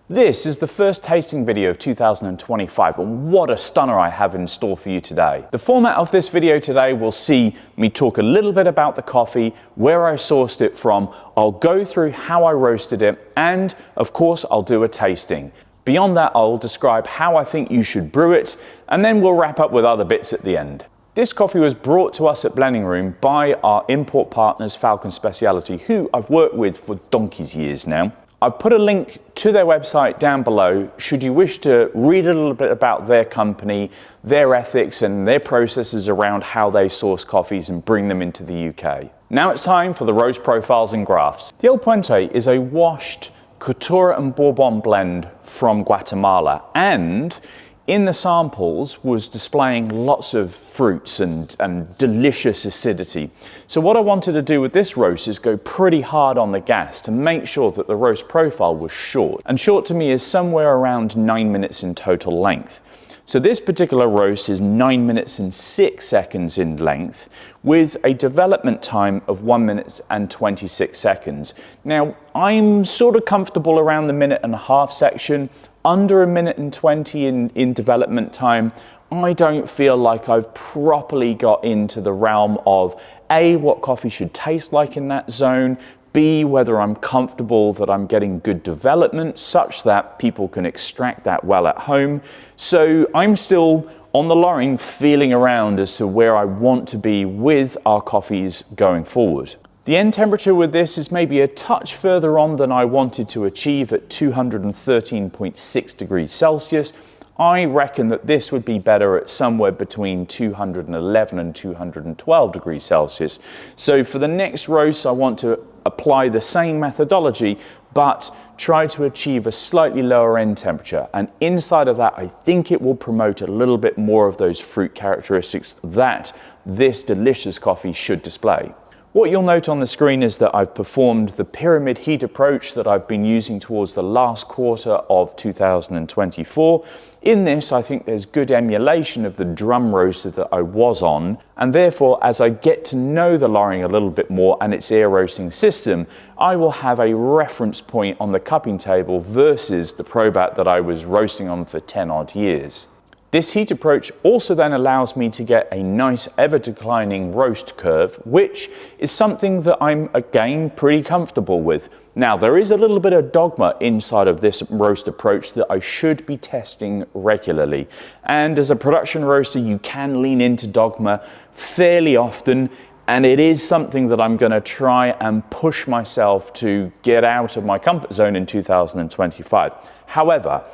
This is the first tasting video of 2025, and what a stunner I have in store for you today. The format of this video today will see me talk a little bit about the coffee, where I sourced it from, I'll go through how I roasted it, and of course I'll do a tasting. Beyond that, I'll describe how I think you should brew it, and then we'll wrap up with other bits at the end. This coffee was brought to us at BlendingRoom by our import partners Falcon Speciality, who I've worked with for donkey's years now. I've put a link to their website down below should you wish to read a little bit about their company, their ethics and their processes around how they source coffees and bring them into the UK. Now it's time for the roast profiles and graphs. The El Puente is a washed Caturra and Bourbon blend from Guatemala, and in the samples was displaying lots of fruits and delicious acidity. So what I wanted to do with this roast is go pretty hard on the gas to make sure that the roast profile was short. And short to me is somewhere around 9 minutes in total length. So this particular roast is 9 minutes and 6 seconds in length with a development time of 1 minute and 26 seconds. Now, I'm sort of comfortable around the 1.5 minute section. Under 1 minute and 20 in development time, I don't feel like I've properly got into the realm of A, what coffee should taste like in that zone, B, whether I'm comfortable that I'm getting good development such that people can extract that well at home. So I'm still on the line feeling around as to where I want to be with our coffees going forward. The end temperature with this is maybe a touch further on than I wanted to achieve at 213.6 degrees Celsius. I reckon that this would be better at somewhere between 211 and 212 degrees Celsius. So for the next roast, I want to apply the same methodology, but try to achieve a slightly lower end temperature. And inside of that, I think it will promote a little bit more of those fruit characteristics that this delicious coffee should display. What you'll note on the screen is that I've performed the pyramid heat approach that I've been using towards the last quarter of 2024. In this, I think there's good emulation of the drum roaster that I was on, and therefore, as I get to know the Loring a little bit more and its air roasting system, I will have a reference point on the cupping table versus the Probat that I was roasting on for 10 odd years. This heat approach also then allows me to get a nice ever declining roast curve, which is something that I'm again pretty comfortable with. Now there is a little bit of dogma inside of this roast approach that I should be testing regularly. And as a production roaster, you can lean into dogma fairly often. And it is something that I'm going to try and push myself to get out of my comfort zone in 2025. However,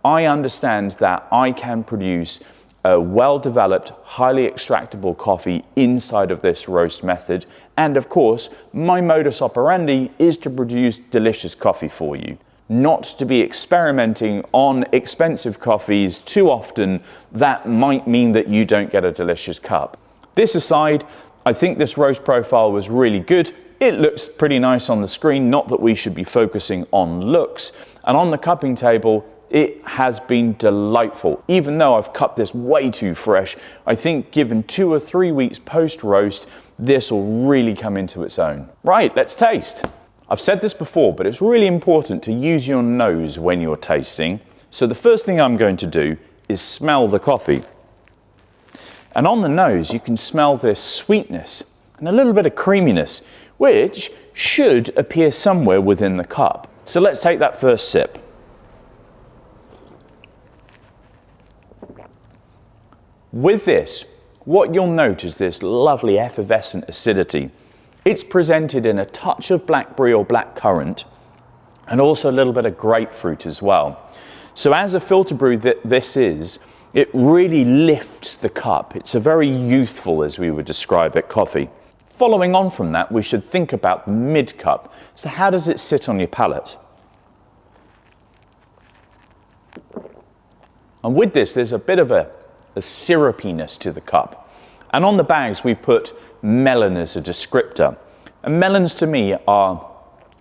I understand that I can produce a well-developed, highly extractable coffee inside of this roast method. And of course, my modus operandi is to produce delicious coffee for you, not to be experimenting on expensive coffees too often. That might mean that you don't get a delicious cup. This aside, I think this roast profile was really good. It looks pretty nice on the screen, not that we should be focusing on looks. And on the cupping table, it has been delightful. Even though I've cupped this way too fresh, I think given 2 or 3 weeks post-roast, this will really come into its own. Right, let's taste. I've said this before, but it's really important to use your nose when you're tasting. So the first thing I'm going to do is smell the coffee. And on the nose, you can smell this sweetness and a little bit of creaminess, which should appear somewhere within the cup. So let's take that first sip. With this, what you'll note is this lovely effervescent acidity. It's presented in a touch of blackberry or blackcurrant, and also a little bit of grapefruit as well. So as a filter brew that this is, it really lifts the cup. It's a very youthful, as we would describe it, coffee. Following on from that, we should think about the mid-cup. So how does it sit on your palate? And with this, there's a bit of a syrupiness to the cup. And on the bags, we put melon as a descriptor. And melons to me are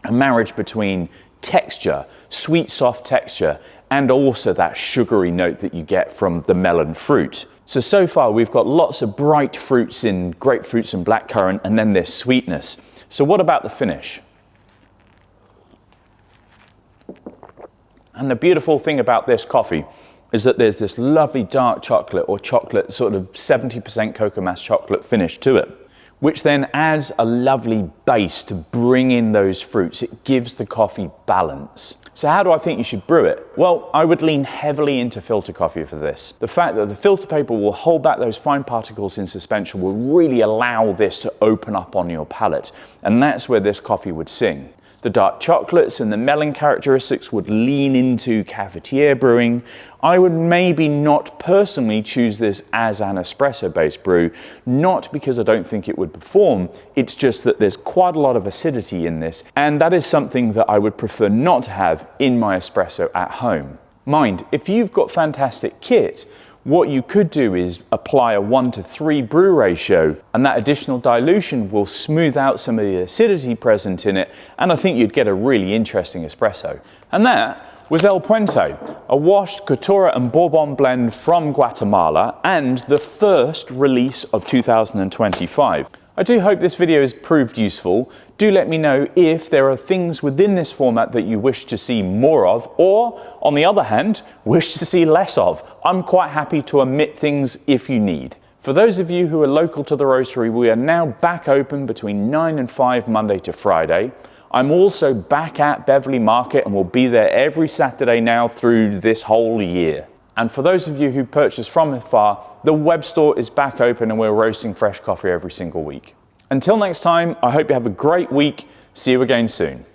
a marriage between texture, sweet, soft texture, and also that sugary note that you get from the melon fruit. So far we've got lots of bright fruits in grapefruits and blackcurrant, and then this sweetness. So what about the finish? And the beautiful thing about this coffee is that there's this lovely dark chocolate or chocolate, sort of 70% cocoa mass chocolate finish to it, which then adds a lovely base to bring in those fruits. It gives the coffee balance. So how do I think you should brew it? Well, I would lean heavily into filter coffee for this. The fact that the filter paper will hold back those fine particles in suspension will really allow this to open up on your palate. And that's where this coffee would sing. The dark chocolates and the melon characteristics would lean into cafetiere brewing. I would maybe not personally choose this as an espresso-based brew, not because I don't think it would perform, it's just that there's quite a lot of acidity in this, and that is something that I would prefer not to have in my espresso at home. Mind, if you've got fantastic kit, what you could do is apply a 1:3 brew ratio, and that additional dilution will smooth out some of the acidity present in it, and I think you'd get a really interesting espresso. And that was El Puente, a washed Caturra and Bourbon blend from Guatemala, and the first release of 2025. I do hope this video has proved useful. Do let me know if there are things within this format that you wish to see more of, or on the other hand, wish to see less of. I'm quite happy to omit things if you need. For those of you who are local to the roastery, we are now back open between 9 and 5 Monday to Friday. I'm also back at Beverly Market and will be there every Saturday now through this whole year. And for those of you who purchase from afar, the web store is back open and we're roasting fresh coffee every single week. Until next time, I hope you have a great week. See you again soon.